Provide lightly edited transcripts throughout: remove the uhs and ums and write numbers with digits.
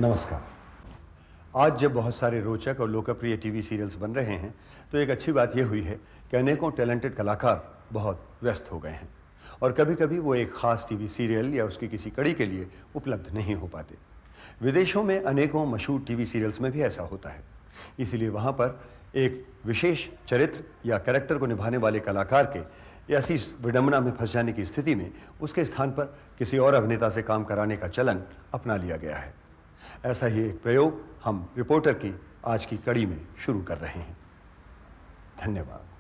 नमस्कार। आज जब बहुत सारे रोचक और लोकप्रिय टीवी सीरियल्स बन रहे हैं तो एक अच्छी बात यह हुई है कि अनेकों टैलेंटेड कलाकार बहुत व्यस्त हो गए हैं और कभी-कभी वो एक खास टीवी सीरियल या उसकी किसी कड़ी के लिए उपलब्ध नहीं हो पाते। विदेशों में अनेकों मशहूर टीवी सीरियल्स में भी ऐसा होता है। इसीलिए वहाँ पर एक विशेष चरित्र या कैरेक्टर को निभाने वाले कलाकार के ऐसी विडंबना में फंस जाने की स्थिति में उसके स्थान पर किसी और अभिनेता से काम कराने का चलन अपना लिया गया है। ऐसा ही एक प्रयोग हम रिपोर्टर की आज की कड़ी में शुरू कर रहे हैं। धन्यवाद।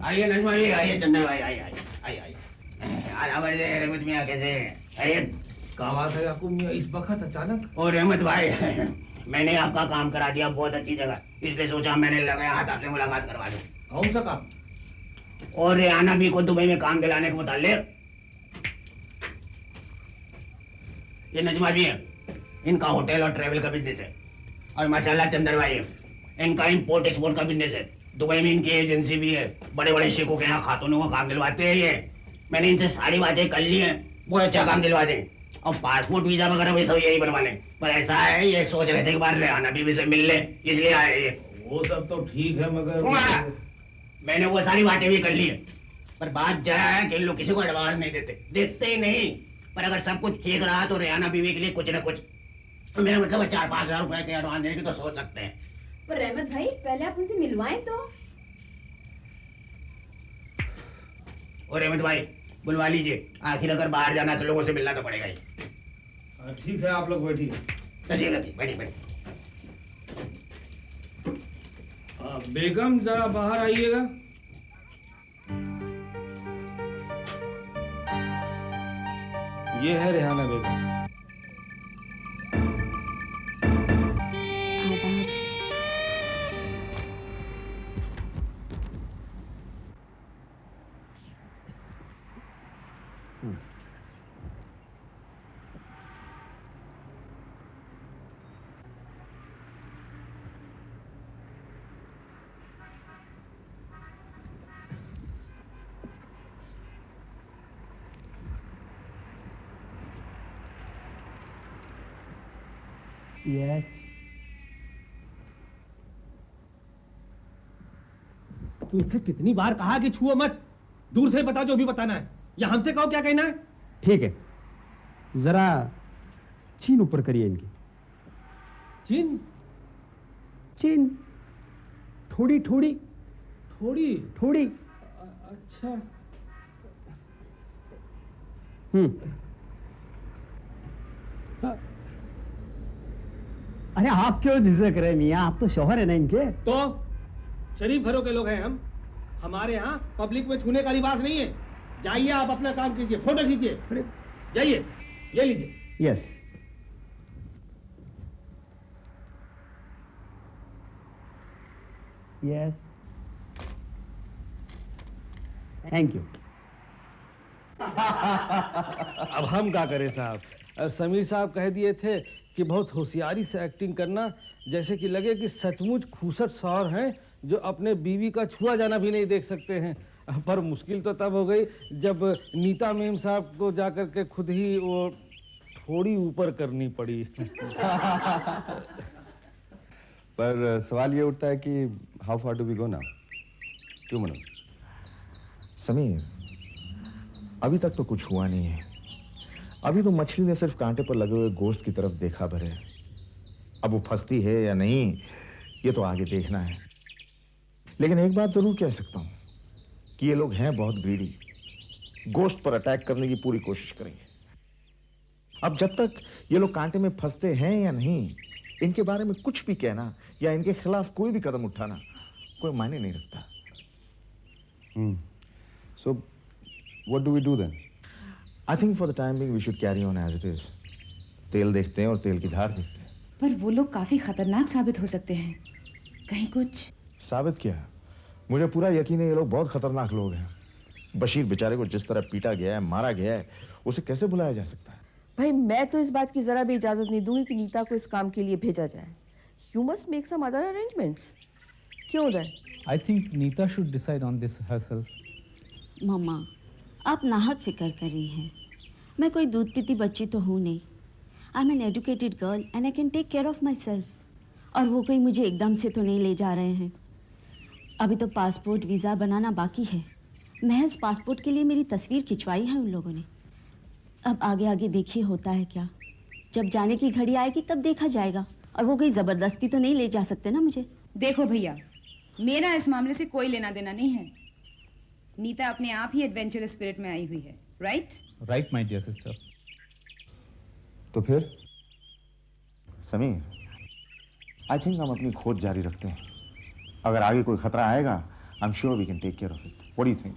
आइए नजमा जी, आइए चंदा भाई, आइए आइए आइए आइए। आज हमारे रहमत मियाँ कैसे हैं? अरे क्या बात है याकूब मियाँ, इस वक्त अचानक? और रहमत भाई मैंने आपका काम करा दिया बहुत अच्छी जगह, इसलिए सोचा मैंने लगाया हाथ आपसे मुलाकात करवा दूं। कौन सा काम? और रेहाना भी को दुबई में काम दिलाने के मुताल्लिक। ये नजमा जी है, इनका होटल और ट्रेवल का बिजनेस है। और माशाल्लाह चंदर भाई है, इनका इम्पोर्ट एक्सपोर्ट का बिजनेस है। दुबई में इनकी एजेंसी भी है, बड़े बड़े शेखों के यहाँ खातूनों को काम दिलवाते हैं ये। मैंने इनसे सारी बातें कर ली हैं, बहुत अच्छा काम दिलवा देंगे। और पासपोर्ट वीजा वगैरह भी सब यही बनवा लें। पर ऐसा है ये सोच रहे थे कि बार रेहाना बीबी से मिल ले, इसलिए आए ये। वो सब तो ठीक है मगर मैंने वो सारी बातें भी कर ली है, पर बात यह है कि इन लोग किसी को एडवांस नहीं देते ही नहीं। पर अगर सब कुछ ठीक रहा तो रेहाना बीवी के लिए कुछ न कुछ, मेरा मतलब 4-5 हजार रुपए के एडवांस देने की तो सोच सकते हैं। पर रहमत भाई पहले आप उनसे मिलवाएं तो। और रहमत भाई बुलवा लीजिए, आखिर अगर बाहर जाना तो लोगों से मिलना तो पड़ेगा ही। ठीक है, आप लोग बैठिए। तशरीफ रखिए, बैठिए। बेगम जरा बाहर आइएगा। ये है रेहाना बेगम। यस। तुमसे कितनी बार कहा कि छुओ मत, दूर से बता जो भी बताना है, या हमसे कहो क्या कहना है। ठीक है, जरा चीन ऊपर करिए इनकी। चीन? चीन थोड़ी थोड़ी थोड़ी थोड़ी। अच्छा। हाँ। अरे आप क्यों झिझक रहे मियाँ, आप तो शौहर है ना इनके। तो शरीफ घरों के लोग हैं हम, हमारे यहाँ पब्लिक में छूने का रिवाज नहीं है। जाइए आप अपना काम कीजिए, फोटो खींचिए। अरे जाइए, ये लीजिए। यस। Yes, thank you. अब हम क्या करें साहब, समीर साहब कह दिए थे कि बहुत होशियारी से एक्टिंग करना, जैसे कि लगे कि सचमुच खूसट शौहर हैं जो अपने बीवी का छुआ जाना भी नहीं देख सकते हैं। पर मुश्किल तो तब हो गई जब नीता मेम साहब को जाकर के खुद ही वो थोड़ी ऊपर करनी पड़ी। पर सवाल ये उठता है कि how far do we go now? क्यों मनोज? समीर, अभी तक तो कुछ हुआ नहीं है। अभी तो मछली ने सिर्फ कांटे पर लगे हुए गोश्त की तरफ देखा भर है। अब वो फंसती है या नहीं ये तो आगे देखना है। लेकिन एक बात जरूर कह सकता हूं कि ये लोग हैं बहुत ग्रीडी, गोश्त पर अटैक करने की पूरी कोशिश करेंगे। अब जब तक ये लोग कांटे में फंसते हैं या नहीं, इनके बारे में कुछ भी कहना या इनके खिलाफ कोई भी कदम उठाना कोई मायने नहीं रखता। So what do we do then? I think for the time being we should carry on as it is. तेल देखते हैं और तेल की धार देखते हैं। पर वो लोग काफी खतरनाक साबित हो सकते हैं, कहीं कुछ। साबित किया। मुझे पूरा यकीन है ये लोग बहुत खतरनाक लोग हैं। बशीर बेचारे को जिस तरह पीटा गया है, मारा गया है, उसे कैसे बुलाया जा सकता है? भाई मैं तो इस बात की जरा भी इजाजत नहीं दूंगी कि नीता को इस काम के लिए भेजा जाए। You must make some other arrangements. क्यों Uday? I think Neeta should decide on this herself. मम्मा, आप नाहक फिक्र कर रही हैं। मैं कोई दूध पीती बच्ची तो हूँ नहीं। I am an educated girl and I can take care of myself. और वो कोई मुझे एकदम से तो नहीं ले जा रहे हैं। अभी तो पासपोर्ट वीज़ा बनाना बाकी है। महज पासपोर्ट के लिए मेरी तस्वीर खिंचवाई है उन लोगों ने। अब आगे आगे देखिए होता है क्या। जब जाने की घड़ी आएगी तब देखा जाएगा। और वो कोई ज़बरदस्ती तो नहीं ले जा सकते ना मुझे। देखो भैया, मेरा इस मामले से कोई लेना देना नहीं है। नीता अपने आप ही एडवेंचरस स्पिरिट में आई हुई है, right? Right, my dear sister. तो फिर समीर, आई थिंक हम अपनी खोज जारी रखते हैं। अगर आगे कोई खतरा आएगा, I am sure we can take care of it. What do you think?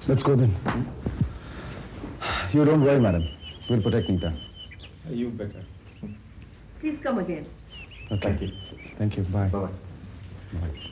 Let's go then. You don't worry, madam. We'll protect Neeta. You better. Please come again. Okay. Thank you. Thank you. Bye. Bye-bye. Bye.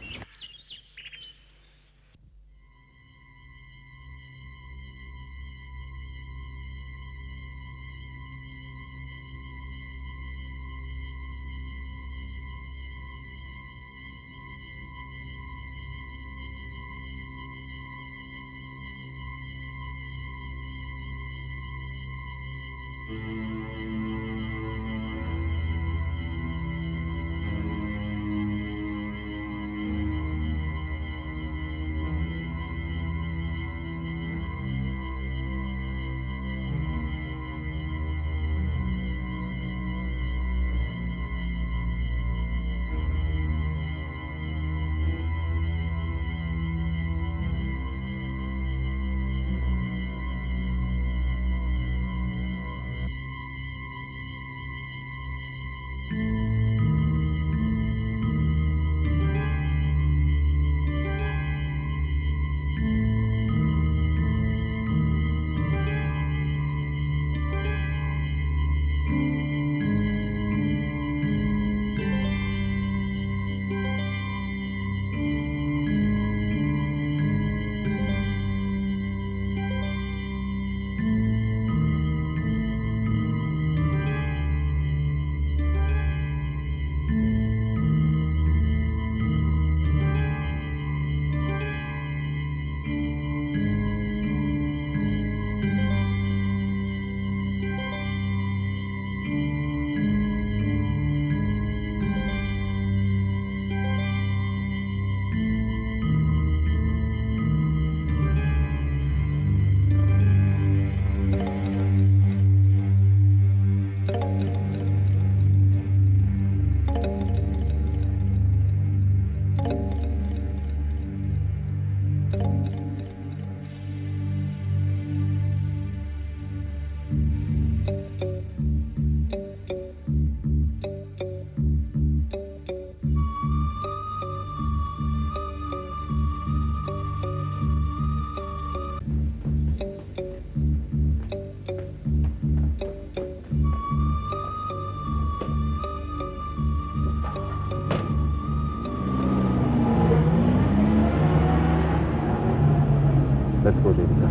Let's go, Devika.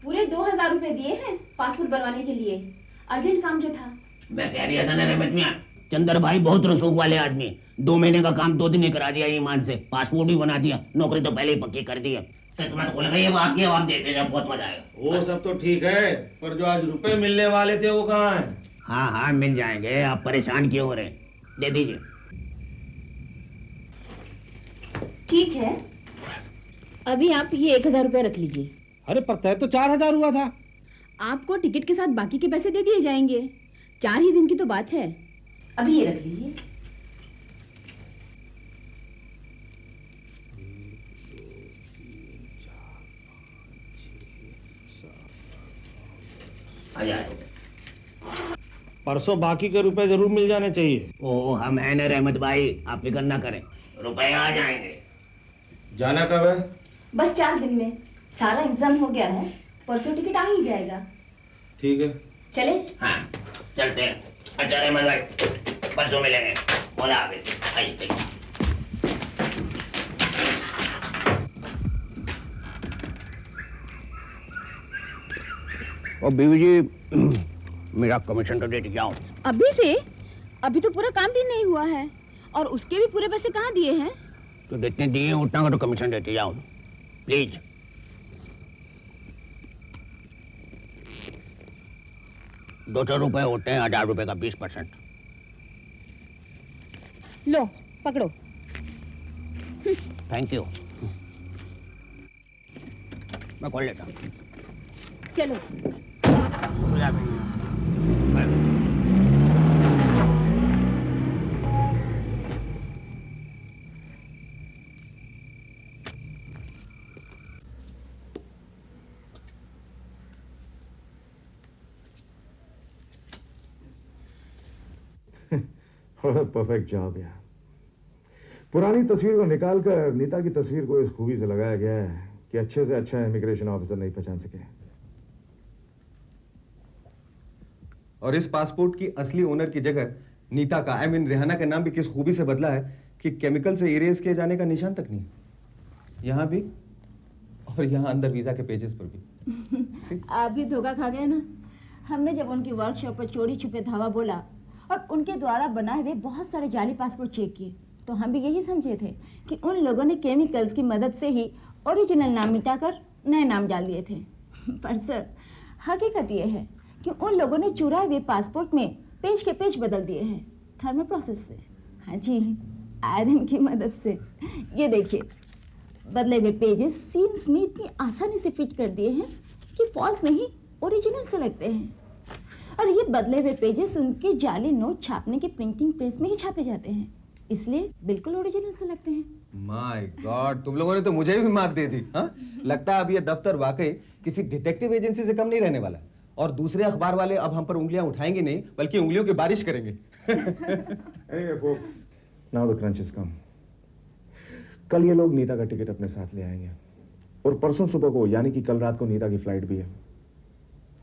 पूरे 2000 रुपए दिए हैं passport बनवाने के लिए। Urgent काम जो था। मैं कह रहा था ना रहमत मियां, चंदर भाई बहुत रसूख वाले आदमी। 2 महीने का काम 2 दिन में करा दिया ईमान से। पासपोर्ट भी बना दिया, नौकरी तो पहले ही पक्की कर दी है। किस्मत खुल गई, अब आपकी आवाम देते जब बहुत मजा आएगा। वो सब तो ठीक है, पर जो आज रुपए मिलने वाले थे वो कहाँ हैं? हाँ हाँ मिल जाएंगे, आप परेशान क्यों हो रहे हैं? दे दीजिए। ठीक है, अभी आप ये 1000 रुपए रख लीजिए। अरे पर तय तो 4000 हुआ था। आपको टिकट के साथ बाकी के पैसे दे दिए जाएंगे। 4 ही दिन की तो बात है। अभी ये रख लीजिए। आ जाए। परसों बाकी के रुपए जरूर मिल जाने चाहिए। ओ हम हैं ना रहमत भाई, आप फिक्र ना करें, रुपए आ जाएंगे। जाना कब है? बस 4 दिन में सारा इंतजाम हो गया है, परसों टिकट आ ही जाएगा। ठीक है, चले? हाँ चलते हैं। अच्छा रहमत भाई, परसों मिलेंगे। खुदा हाफिज। आइए चलिए। और बीवी जी, मेरा कमीशन तो डेट जाओ। अभी से? अभी तो पूरा काम भी नहीं हुआ है और उसके भी पूरे पैसे कहाँ दिए हैं? तो जितने दिए उतना का तो कमीशन देते जाओ प्लीज। ₹200 होते हैं, ₹1000 का 20%। लो पकड़ो। Thank you. मैं खोल लेता हूँ। चलो। परफेक्ट जॉब यार। पुरानी तस्वीर को निकालकर नीता की तस्वीर को इस खूबी से लगाया गया है कि अच्छे से अच्छा इमिग्रेशन ऑफिसर नहीं पहचान सके। और इस पासपोर्ट की असली ओनर की जगह नीता का रेहाना का नाम भी किस खूबी से बदला है कि केमिकल से इरेज किए जाने का निशान तक नहीं। यहाँ भी और यहाँ अंदर वीजा के पेजेस पर भी। आप भी धोखा खा गए ना। हमने जब उनकी वर्कशॉप पर चोरी छुपे धावा बोला और उनके द्वारा बनाए हुए बहुत सारे जाली पासपोर्ट चेक किए तो हम भी यही समझे थे कि उन लोगों ने केमिकल्स की मदद से ही ओरिजिनल नाम मिटाकर नए नाम डाल दिए थे। पर सर, हकीकत ये है कि उन लोगों ने चुराए हुए पासपोर्ट में पेज के पेज बदल दिए हैं थर्मल प्रोसेस से। हाँ जी, आयरन की मदद से। ये देखिए, बदले हुए पेजेस सीम्स में इतनी आसानी से फिट कर दिए हैं कि फॉल्स नहीं ओरिजिनल से लगते हैं। और ये बदले हुए पेजेस उनके जाली नोट छापने के प्रिंटिंग प्रेस में ही छापे जाते हैं, इसलिए बिल्कुल ओरिजिनल से लगते हैं। माय गॉड, तुम लोगों ने तो मुझे भी मात दे दी। हाँ, लगता है अब ये दफ्तर वाकई किसी डिटेक्टिव एजेंसी से कम नहीं रहने वाला है। और दूसरे अखबार वाले अब हम पर उंगलियां उठाएंगे नहीं, बल्कि उंगलियों की बारिश करेंगे। Anyway, folks, now the crunch has come. कल ये लोग नीता का टिकट अपने साथ ले आएंगे और परसों सुबह को यानी कि कल रात को नीता की फ्लाइट भी है।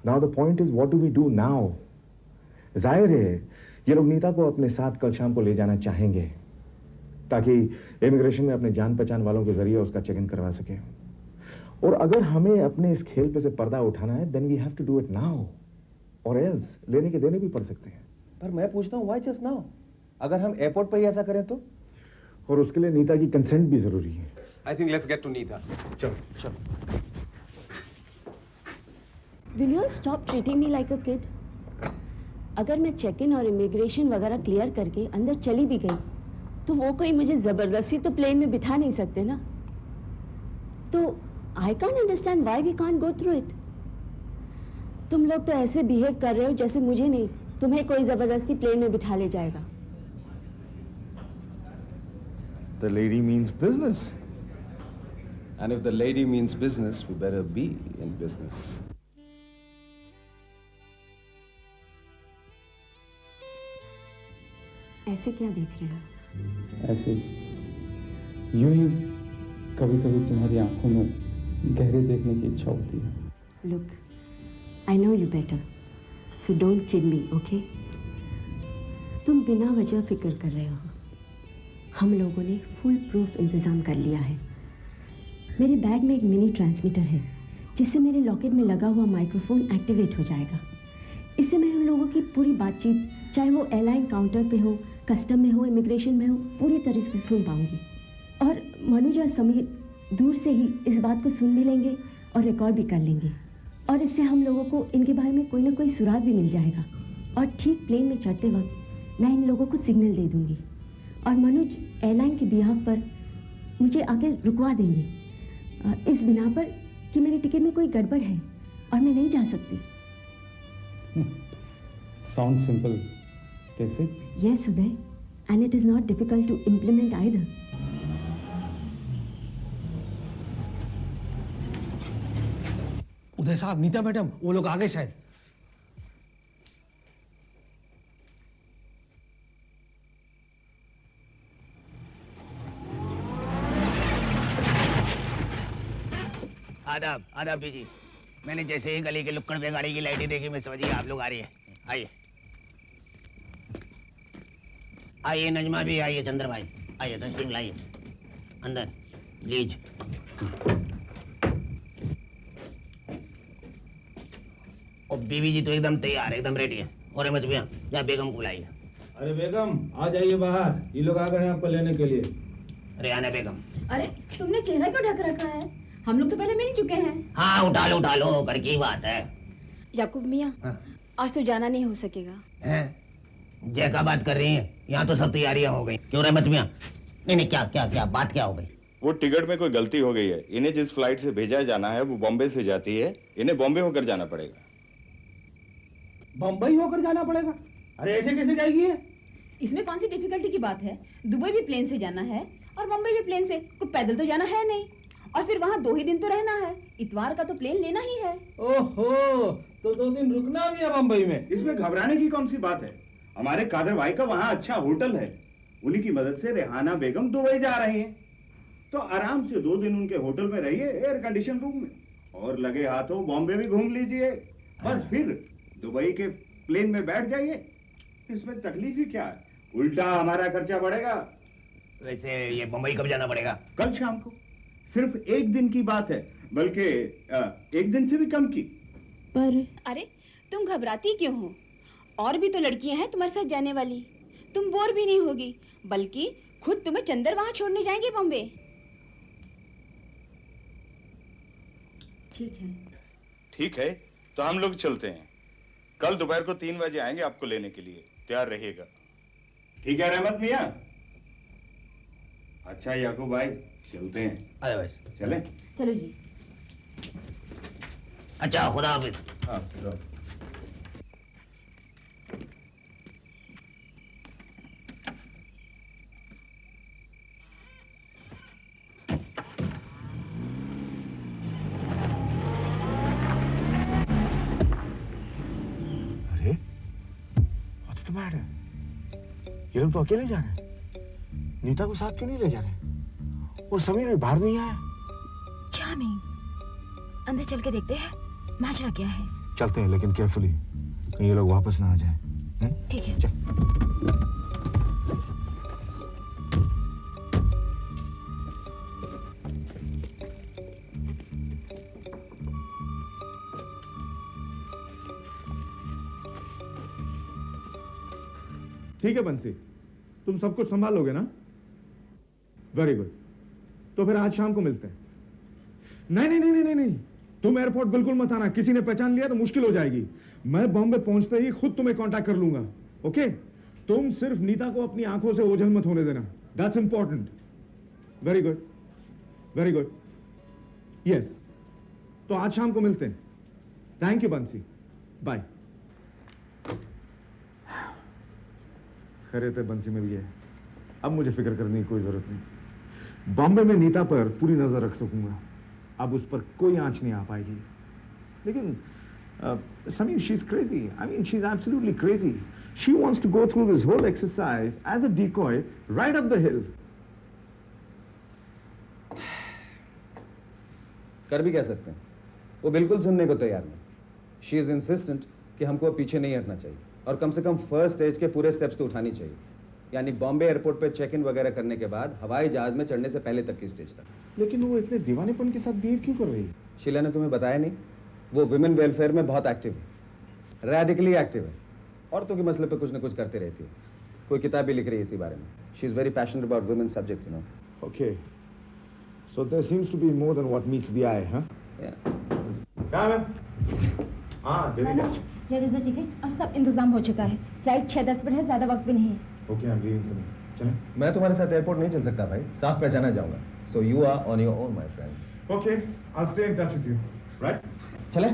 Now the point is what do we do now? जाहिर है ये लोग नीता को अपने साथ कल शाम को ले जाना चाहेंगे ताकि इमिग्रेशन में अपने जान पहचान वालों के जरिए उसका चेक इन करवा सके। और अगर हमें अपने इस खेल पे से पर्दा उठाना है then we have to do it now, और एल्स लेने के देने भी पड़ सकते हैं। पर मैं पूछता हूँ, व्हाई जस्ट नाउ? अगर हम एयरपोर्ट पर ही ऐसा करें तो? और उसके लिए नीता की कंसेंट भी जरूरी है। I think let's get to Neeta. चलो चलो। Will you stop treating me like a kid? अगर मैं चेक इन और इमिग्रेशन वगैरह क्लियर करके अंदर चली भी गई तो वो कोई मुझे जबरदस्ती तो प्लेन में बिठा नहीं सकते ना। तो I can't understand why we can't go through it. तुम लोग तो ऐसे बिहेव कर रहे हो जैसे मुझे नहीं, तुम्हें कोई जबरदस्ती प्लेन में बिठा ले जाएगा। The lady means business. And if the lady means business, we better be in business. ऐसे क्या देख रहे हो? ऐसे यूं ही कभी कभी तुम्हारी आंखों में गहरे देखने की इच्छा होती है। Look, I know you better, so don't kid me, okay? तुम बिना वजह फिक्र कर रहे हो। हम लोगों ने फुल प्रूफ इंतज़ाम कर लिया है। मेरे बैग में एक मिनी ट्रांसमीटर है जिससे मेरे लॉकेट में लगा हुआ माइक्रोफोन एक्टिवेट हो जाएगा। इससे मैं उन लोगों की पूरी बातचीत, चाहे वो एयरलाइन काउंटर पे हो, कस्टम में हो, इमिग्रेशन में हो, पूरी तरह से सुन पाऊंगी। और मनुज और समीर दूर से ही इस बात को सुन भी लेंगे और रिकॉर्ड भी कर लेंगे। और इससे हम लोगों को इनके बारे में कोई ना कोई सुराग भी मिल जाएगा। और ठीक प्लेन में चढ़ते वक्त मैं इन लोगों को सिग्नल दे दूंगी और मनुज एयरलाइन के बिहाफ पर मुझे आगे रुकवा देंगे इस बिना पर कि मेरे टिकट में कोई गड़बड़ है और मैं नहीं जा सकती। Sounds simple. Is it? Yes, Uday, and it is not difficult to implement either. उदय साहब, नीता मैडम, वो लोग आ गए शायद। आदाब आदाब बीजी। मैंने जैसे ही गली के लुक्कड़ पे गाड़ी की लाइटें देखी मैं समझी आप लोग आ रही है। आइए आइए नजमा भी आइए, चंद्र भाई आइए, तशरीफ लाइए अंदर प्लीज। और बीवी जी तो एकदम तैयार, एकदम रेडी है। और मत भैया जा बेगम को लाइए। अरे बेगम आ जाइए बाहर, ये लोग आ गए हैं आपको लेने के लिए। रेहाना बेगम। अरे तुमने चेहरा क्यों ढक रखा है? हम लोग तो पहले मिल चुके हैं। हाँ उठा लो कर की बात है। याकूब मियाँ, आज तो जाना नहीं हो सकेगा। हैं? जय का बात कर रही हैं? यहाँ तो सब तैयारियां हो गई। क्यों रहमत मियाँ? नहीं क्या क्या क्या बात क्या हो गई? वो टिकट में कोई गलती हो गई है। इन्हें जिस फ्लाइट से भेजा जाना है वो बॉम्बे से जाती है, इन्हें बॉम्बे होकर जाना पड़ेगा। बम्बई होकर जाना पड़ेगा? अरे ऐसे कैसे जाएगी ये? इसमें कौन सी डिफिकल्टी की बात है? दुबई भी प्लेन से जाना है और मुंबई भी प्लेन से, कुछ पैदल तो जाना है नहीं। और फिर वहाँ 2 ही दिन तो रहना है, इतवार का तो प्लेन लेना ही है। ओहो, तो 2 दिन रुकना भी है बम्बई में? इसमें घबराने की कौन सी बात है? हमारे कादर भाई का वहाँ अच्छा होटल है, उन्हीं की मदद से रेहाना बेगम दुबई जा रही हैं। तो आराम से 2 दिन उनके होटल में रहिए, एयर कंडीशन रूम में, और लगे हाथों बॉम्बे भी घूम लीजिए। बस फिर दुबई के प्लेन में बैठ जाइए। इसमें तकलीफ ही क्या है? उल्टा हमारा खर्चा बढ़ेगा। वैसे ये मुंबई कब जाना पड़ेगा? कल शाम को। सिर्फ 1 दिन की बात है, बल्कि 1 दिन से भी कम की। पर अरे तुम घबराती क्यों हो? और भी तो लड़कियां हैं तुम्हारे साथ जाने वाली। तुम बोर भी नहीं होगी, बल्कि खुद तुम्हें चंदर वहां छोड़ने जाएंगे बॉम्बे। ठीक है तो हम लोग चलते हैं। कल दोपहर को 3 बजे आएंगे आपको लेने के लिए, तैयार रहिएगा। ठीक है रहमत मियाँ। अच्छा याकूब भाई चलते हैं। अरे बस चलें? चलो जी। अच्छा खुदा हाफिज। हाँ ये लोग तो अकेले जा रहे हैं, नीता को साथ क्यों नहीं ले जा रहे? और समीर भी बाहर नहीं आया। चार्मिंग, अंदर चल के देखते हैं माजरा क्या है। चलते हैं लेकिन केयरफुली, कहीं ये लोग वापस ना आ जाएं। ठीक है। चल। ठीक है बंसी, तुम सब कुछ संभालोगे ना? Very good. तो फिर आज शाम को मिलते हैं। नहीं नहीं नहीं नहीं नहीं, तुम एयरपोर्ट बिल्कुल मत आना। किसी ने पहचान लिया तो मुश्किल हो जाएगी। मैं बॉम्बे पहुंचते ही खुद तुम्हें कांटेक्ट कर लूंगा। ओके? तुम सिर्फ नीता को अपनी आंखों से ओझल मत होने देना। That's important. Very good very good. Yes, तो आज शाम को मिलते हैं। थैंक यू बंसी, बाय। खैरियत है, बंसी मिल गया। अब मुझे फिक्र करने की कोई जरूरत नहीं। बॉम्बे में नीता पर पूरी नजर रख सकूंगा। अब उस पर कोई आंच नहीं आ पाएगी। लेकिन Sameer, she is crazy. I mean, she is absolutely crazy. She wants to go through this whole exercise as a decoy right up the hill. कर भी कह सकते हैं, वो बिल्कुल सुनने को तैयार नहीं। शी इज इंसिस्टेंट कि हमको पीछे नहीं हटना चाहिए और कम से कम फर्स्ट स्टेज के पूरे स्टेप्स तो उठानी चाहिए, यानी बॉम्बे एयरपोर्ट पे चेक इन वगैरह करने के बाद हवाई जहाज में चढ़ने से पहले तक की स्टेज तक। लेकिन वो इतने दीवानेपन के साथ बिहेव क्यों कर रही है? शीला ने तुम्हें बताया नहीं? वो विमेन वेलफेयर में बहुत एक्टिव है, रेडिकली एक्टिव है। औरतों के मसले पे कुछ ना कुछ करती रहती है। कोई किताब भी लिख रही है इसी बारे में। She is very passionate about women subjects, you know. Okay, so there seems to be more than what meets the eye, हाँ? क्या है? हाँ, देवी। Here is a ticket और सब इंतजाम हो चुका है। फ्लाइट 6:10 पर है, ज्यादा वक्त भी नहीं है। Okay, I am leaving Sameer. चलें? मैं तुम्हारे साथ एयरपोर्ट नहीं चल सकता भाई, साफ पहचाना जाऊंगा। So you are on your own my friend. Okay, I will stay in touch with you, right? चले?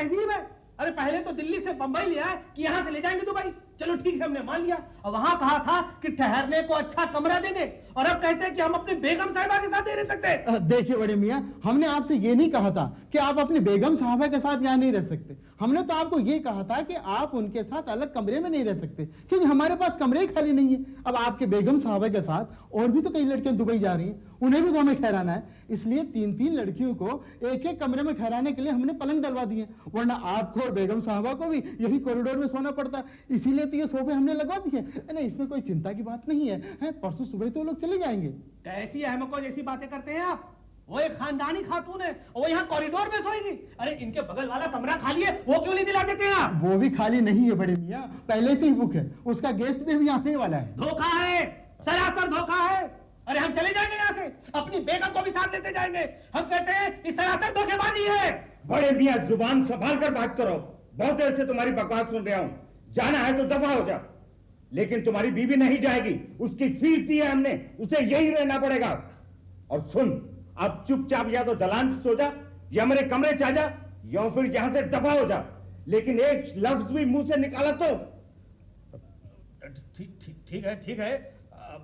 तहजीब है? अरे पहले तो दिल्ली से बंबई ले आए कि यहाँ से ले जाएंगे दुबई। चलो ठीक है, हमने मान लिया। और वहां कहा था कि ठहरने को अच्छा कमरा दे दे, और अब कहते हैं कि हम अपनी बेगम साहिबा के साथ नहीं रह सकते। देखिए बड़े मियाँ, हमने आपसे ये नहीं कहा था कि आप अपनी बेगम साहबा के साथ यहाँ नहीं रह सकते। हमने तो आपको ये कहा था कि आप उनके साथ अलग कमरे में नहीं रह सकते, क्योंकि हमारे पास कमरे ही खाली नहीं है। अब आपके बेगम साहबा के साथ और भी तो कई लड़कियां दुबई जा रही हैं, उन्हें भी तो हमें ठहराना है। इसलिए 3-3 लड़कियों को एक-एक कमरे में ठहराने के लिए हमने पलंग डलवा दिए, वरना आपको और बेगम साहबा को भी यही कॉरिडोर में सोना पड़ता। इसीलिए तो ये सोफे हमने लगवा दिए। नहीं, इसमें कोई चिंता की बात नहीं है। परसों सुबह तो लोग चले जाएंगे। कैसी अहमको जैसी बातें करते हैं आप? वो एक खानदानी खातून है और वो यहाँ कॉरिडोर में सोएगी। अरे इनके बगल वाला कमरा खाली है, वो क्यों नहीं दिला देते हैं आप? वो भी खाली नहीं है बड़े मियाँ, पहले से ही बुक है। उसका गेस्ट भी आने वाला है। धोखा है, सरासर धोखा है। अरे हम चले जाएंगे यहाँ से, अपनी बेगम को भी साथ लेते जाएंगे। हम कहते हैं इस सरासर धोखेबाजी है। बड़े मियाँ जुबान संभाल कर बात करो, बहुत देर से तुम्हारी बकवास सुन रहा हूँ। जाना है तो दफा हो जा, लेकिन तुम्हारी बीवी नहीं जाएगी। उसकी फीस दी है हमने, उसे यही रहना पड़ेगा। और सुन, अब चुपचाप या तो दलान सो जा या मेरे कमरे चा जा, या फिर यहां से दफा हो जा। लेकिन एक लफ्ज भी मुंह से निकाला तो। ठीक है। अब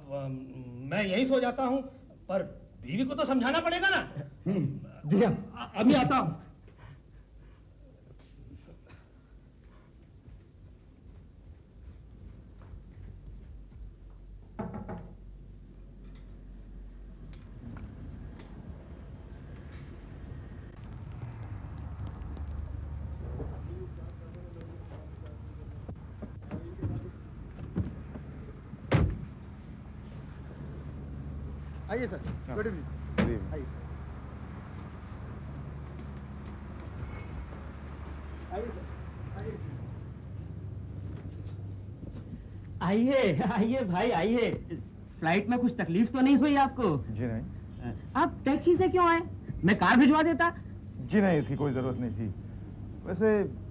मैं यही सो जाता हूँ, पर बीवी को तो समझाना पड़ेगा ना। जी हाँ, अभी आता हूँ। आइए सर, गुड इवनिंग। आइए आइए भाई आइए। फ्लाइट में कुछ तकलीफ तो नहीं हुई आपको? जी नहीं। आप टैक्सी से क्यों आए? मैं कार भिजवा देता। जी नहीं, इसकी कोई जरूरत नहीं थी। वैसे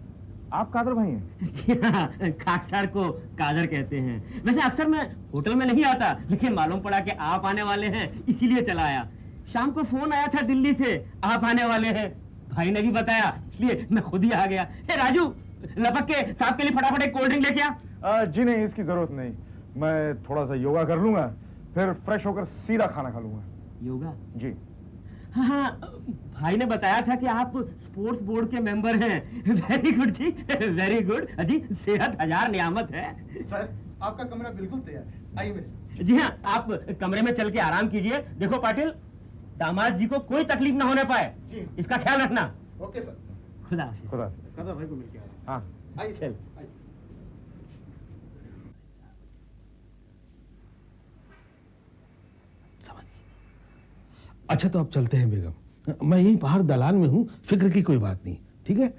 आप कादर भाई हैं? जी हाँ, खाकसार को कादर कहते हैं। वैसे अक्सर मैं होटल में नहीं आता, लेकिन मालूम पड़ा कि आप आने वाले हैं, इसीलिए चला आया। शाम को फोन आया था दिल्ली से, आप आने वाले हैं। भाई ने भी बताया, इसलिए मैं खुद ही आ गया। हे राजू, लपक के साहब के लिए फटाफट एक कोल्ड ड्रिंक लेके आ। जी नहीं, इसकी जरूरत नहीं। मैं थोड़ा सा योगा कर लूंगा, फिर फ्रेश होकर सीधा खाना खा लूंगा। योगा? जी हाँ, भाई ने बताया था कि आप स्पोर्ट्स बोर्ड के मेंबर हैं। वेरी गुड जी, वेरी गुड। अजी, सेहत हजार नियामत है। सर, आपका कमरा बिल्कुल तैयार है, आइए मेरे साथ। जी हाँ, आप कमरे में चल के आराम कीजिए। देखो पाटिल, दामाद जी को कोई तकलीफ ना होने पाए, जी इसका ख्याल रखना। Okay sir. खुदा हाफिज। खुदा। कादर भाई को मिलके आ रहा हाँ, हूं। आइए चल। आइए। अच्छा तो अब चलते हैं बेगम। मैं यहीं बाहर दलान में हूँ, फिक्र की कोई बात नहीं, ठीक है?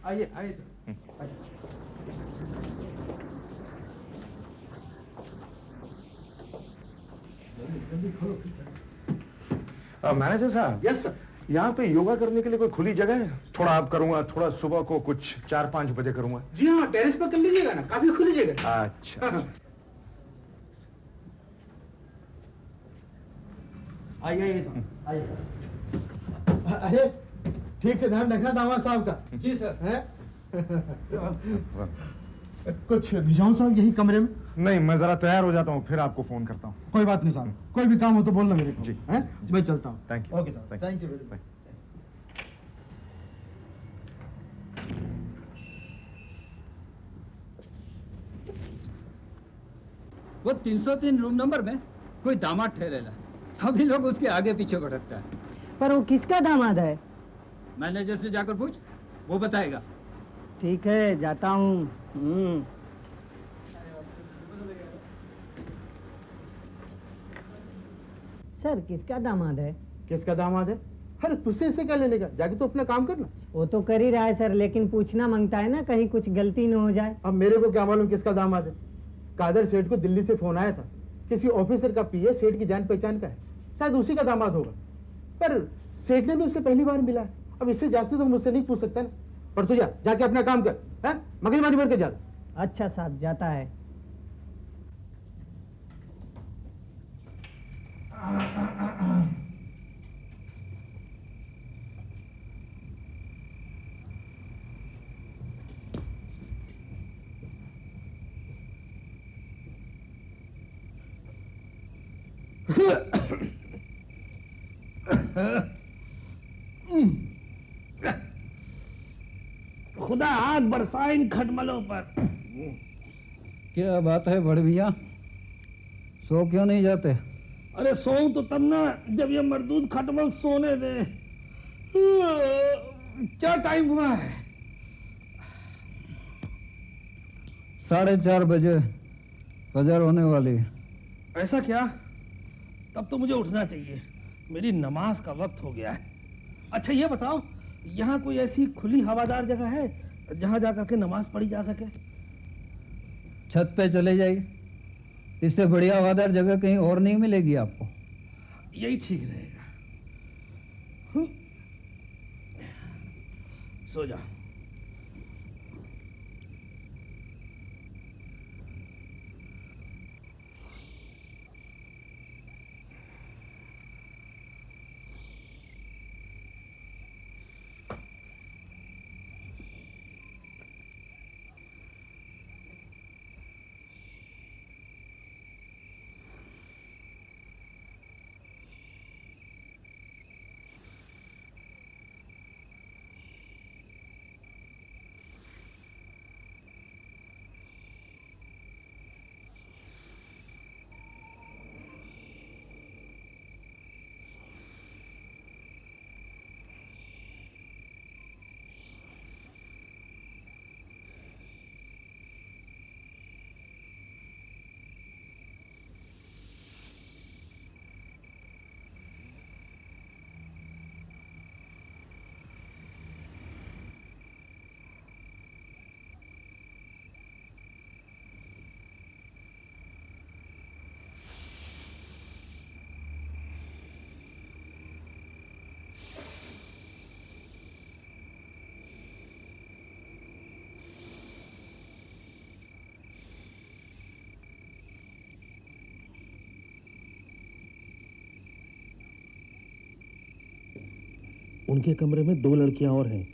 आइए आइए सर, आइए। जल्दी खोलो। मैनेजर साहब। Yes sir. यहाँ पे योगा करने के लिए कोई खुली जगह है? थोड़ा आप करूंगा, थोड़ा सुबह को कुछ 4-5 बजे करूंगा। जी हाँ, टेरेस पर कर लीजिएगा ना, काफी खुली जगह। अच्छा। आइए आइए साहब, आइए। अरे ठीक से ध्यान रखना दामाद साहब का। जी सर। है? कुछ भिजाऊं साहब यही कमरे में? नहीं, मैं जरा तैयार हो जाता हूँ, फिर आपको फोन करता हूँ। कोई बात नहीं साहब, कोई भी काम हो तो बोलना मेरे को। जी। हैं? मैं चलता हूँ। Thank you. ओके साहब, थैंक यू वेरी मच। वो 303 रूम नंबर में कोई दामाद ठहरेला, सभी लोग उसके आगे पीछे भटकता है। पर वो किसका दामाद है? मैनेजर से जाकर पूछ, वो बताएगा। ठीक है, जाता हूँ। सर, किसका दामाद है? किसका दामाद है? अरे तुझसे इससे क्या लेने का, जाके तो अपना काम करना। वो तो कर ही रहा है सर, लेकिन पूछना मांगता है ना, कहीं कुछ गलती न हो जाए। अब मेरे को क्या मालूम किसका दामाद है? कादर सेठ को दिल्ली से फोन आया था, किसी ऑफिसर का पीए सेठ की जान पहचान का है, शायद उसी का दामाद होगा। पर सेठ ने भी उससे पहली बार मिला है, अब इससे जास्ती तो मुझसे नहीं पूछ सकता ना। पर तू जा, जाके अपना काम कर, है? मगजमारी भर के जा। अच्छा साहब, जाता है। खुदा आग बरसाए इन खटमलों पर। क्या बात है बड़े भैया, सो क्यों नहीं जाते? अरे सोऊं तो तब ना जब ये मर्दूद खटमल सोने दे। क्या टाइम हुआ है? 4:30 बजे फजर होने वाली है। ऐसा क्या? तब तो मुझे उठना चाहिए, मेरी नमाज का वक्त हो गया है। अच्छा ये बताओ, यहाँ कोई ऐसी खुली हवादार जगह है जहाँ जाकर के नमाज पढ़ी जा सके? छत पे चले जाइए, इससे बढ़िया हवादार जगह कहीं और नहीं मिलेगी आपको। यही ठीक रहेगा। सो जा। उनके कमरे में 2 लड़कियां और हैं,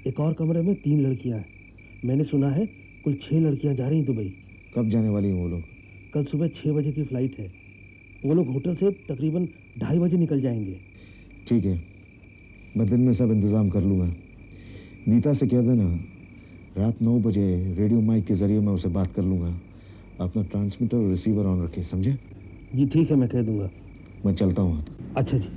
एक और कमरे में 3 लड़कियां हैं। मैंने सुना है कुल 6 लड़कियां जा रही हैं दुबई। कब जाने वाली हैं वो लोग? कल सुबह 6 बजे की फ्लाइट है। वो लोग होटल से तकरीबन 2:30 बजे निकल जाएंगे। ठीक है, मैं दिन में सब इंतज़ाम कर लूँगा। नीता से कह देना रात 9 बजे रेडियो माइक के ज़रिए मैं उसे बात कर लूँगा। अपना ट्रांसमीटर और रिसीवर ऑन रखे, समझे? जी ठीक है, मैं कह दूँगा। मैं चलता हूँ। अच्छा जी।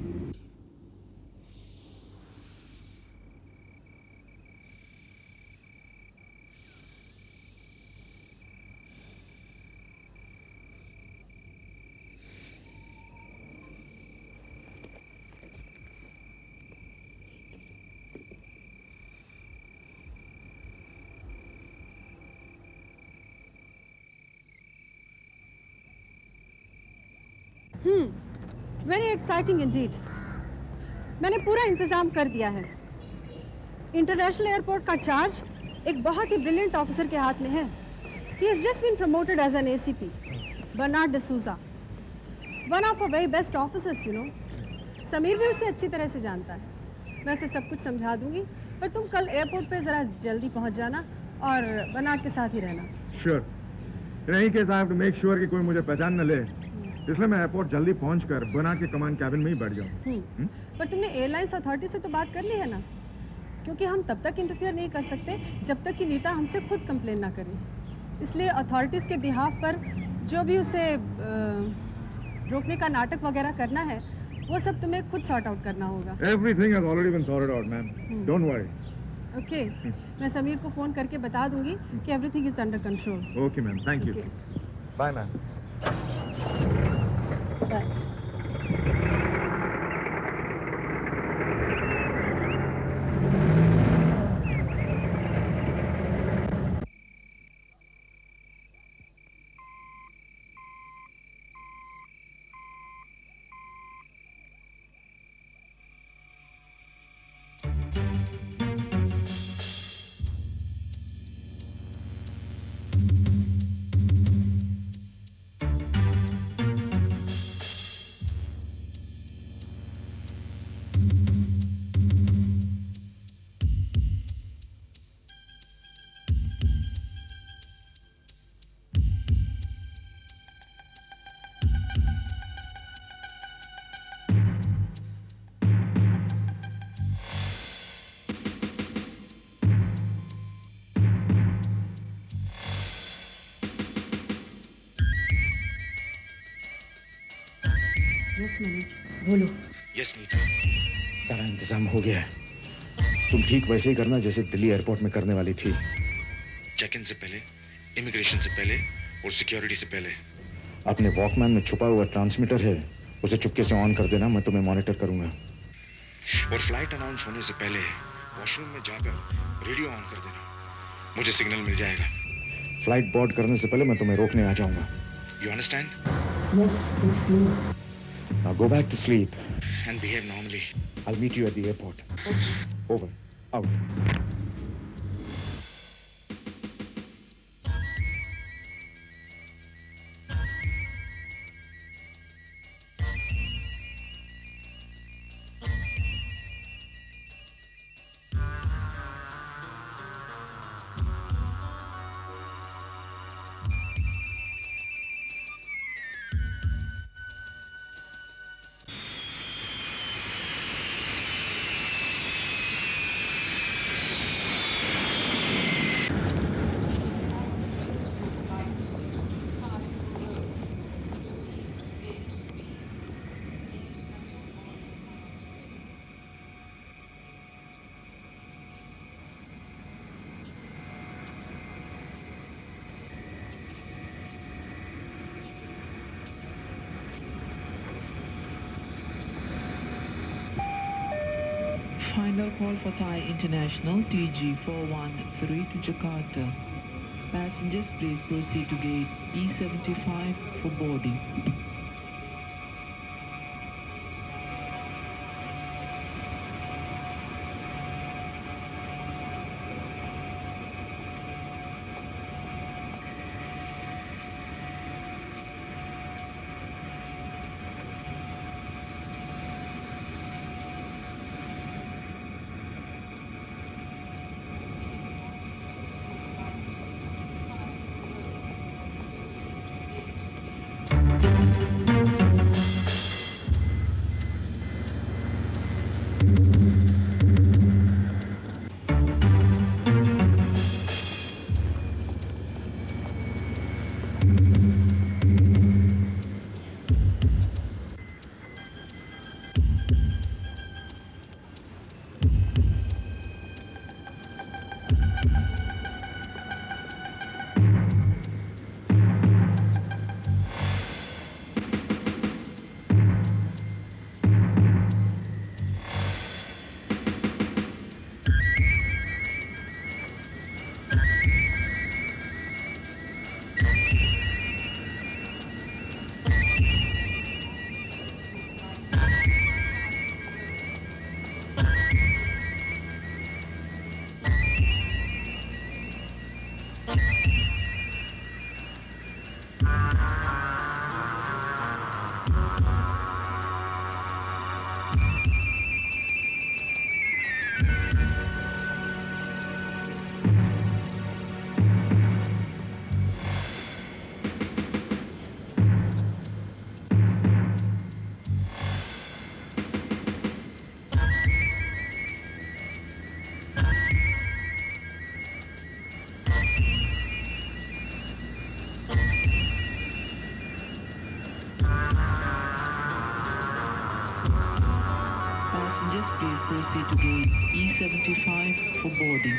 Very exciting Indeed. मैंने पूरा इंतज़ाम कर दिया है। इंटरनेशनल एयरपोर्ट का चार्ज एक बहुत ही ब्रिलियंट ऑफिसर के हाथ में है। He has just been promoted as an ACP, Bernard D'Souza, one of a very best officers, you know. Sameer भी उसे अच्छी तरह से जानता है। मैं उसे सब कुछ समझा दूंगी, पर तुम कल एयरपोर्ट पे ज़रा जल्दी पहुंच जाना और बर्नार्ड के साथ ही रहना। श्योर। नहीं case I have to make sure कि कोई मुझे पहचान न ले, इसलिए मैं एयरपोर्ट जल्दी पहुंचकर बर्नार्ड के कमांड कैबिन में ही बैठ जाऊं। पर तुमने एयरलाइंस अथॉरिटी से तो बात कर ली है ना? क्योंकि हम तब तक इंटरफियर नहीं कर सकते जब तक कि नीता हमसे खुद कंप्लेन ना करे। इसलिए अथॉरिटीज़ के बिहाफ पर जो भी उसे रोकने का नाटक वगैरह करना है, वो सब तुम्हें खुद सॉर्ट आउट करना होगा। Everything has already been sorted out, ma'am. Don't worry. Okay, मैं समीर को फ़ोन करके बता दूंगी कि everything is under control. Okay, ma'am. Thank you. Bye, ma'am. Yes Manoj बोलो। यस नीता, सारा इंतजाम हो गया है। तुम ठीक वैसे ही करना जैसे दिल्ली एयरपोर्ट में करने वाली थी। चेक इन से पहले, इमिग्रेशन से पहले और सिक्योरिटी से पहले अपने वॉकमैन में छुपा हुआ ट्रांसमीटर है, उसे चुपके से ऑन कर देना, मैं तुम्हें मॉनिटर करूंगा। और फ्लाइट अनाउंस होने से पहले वॉशरूम में जाकर रेडियो ऑन कर देना, मुझे सिग्नल मिल जाएगा। फ्लाइट बोर्ड करने से पहले मैं तुम्हें रोकने आ जाऊंगा। You understand? Yes, it's clear. Now go back to sleep and behave normally. I'll meet you at the airport. Okay. Over. Out. Final call for Thai International TG413 to Jakarta. Passengers, please proceed to gate E75 for boarding. Please proceed to gate E75 for boarding.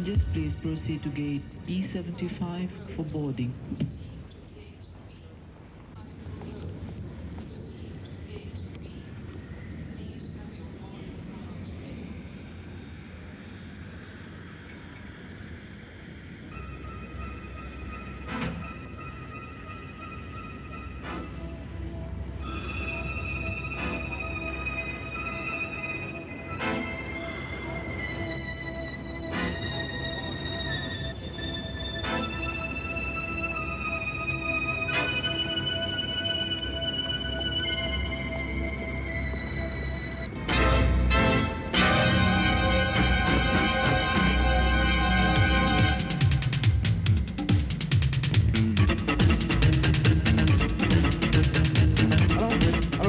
Passengers, please proceed to gate E75 for boarding.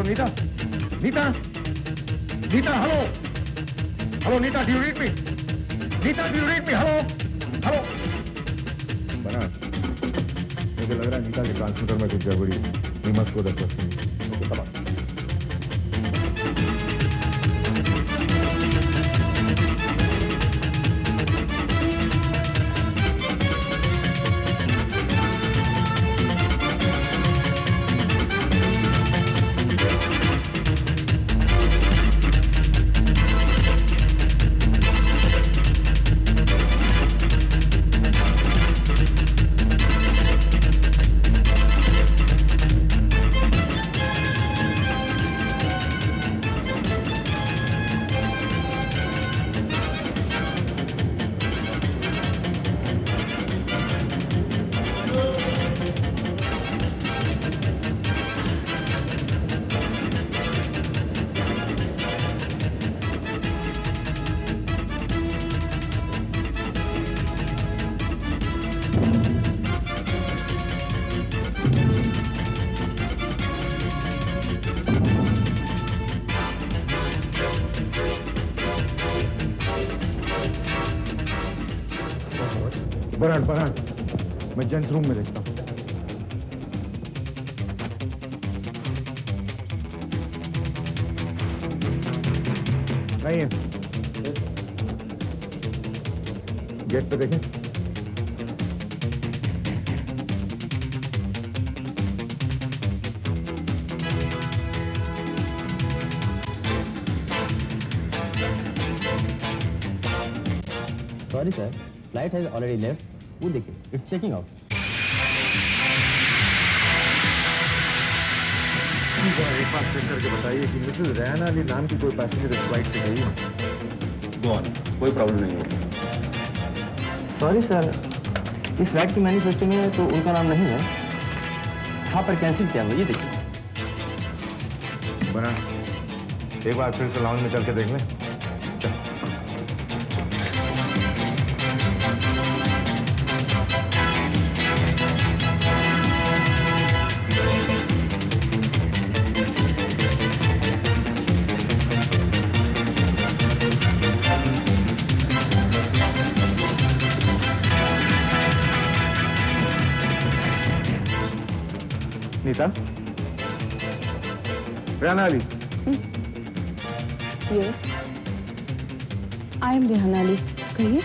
Neeta, Neeta, Neeta, hello, hello Neeta, do you read me? Neeta, do you read me? Hello, hello. बना, मुझे लग रहा है नीता के transmitter में कुछ गड़बड़ी है। We must go there first. Okay, come on. Brar, मैं जेंट्स रूम में देखता हूँ। नहीं है। गेट पे देखें। Sorry sir, flight has already left. वो देखिए, it's taking off. एक बार चेक करके बताइए कि मिसेज रेहाना अली नाम की कोई पैसेंजर इस फ्लाइट से गई है? गो ऑन, कोई प्रॉब्लम नहीं होगी। Sorry sir, इस फ्लाइट की मैनिफेस्टो में तो उनका नाम नहीं है। हाँ पर कैंसिल किया हुआ, ये देखिए। बना, एक बार फिर से लाउंज में चल के देख लें। चल। Nita, Rehana Ali. Yes, I am Rehan Ali. कहिए।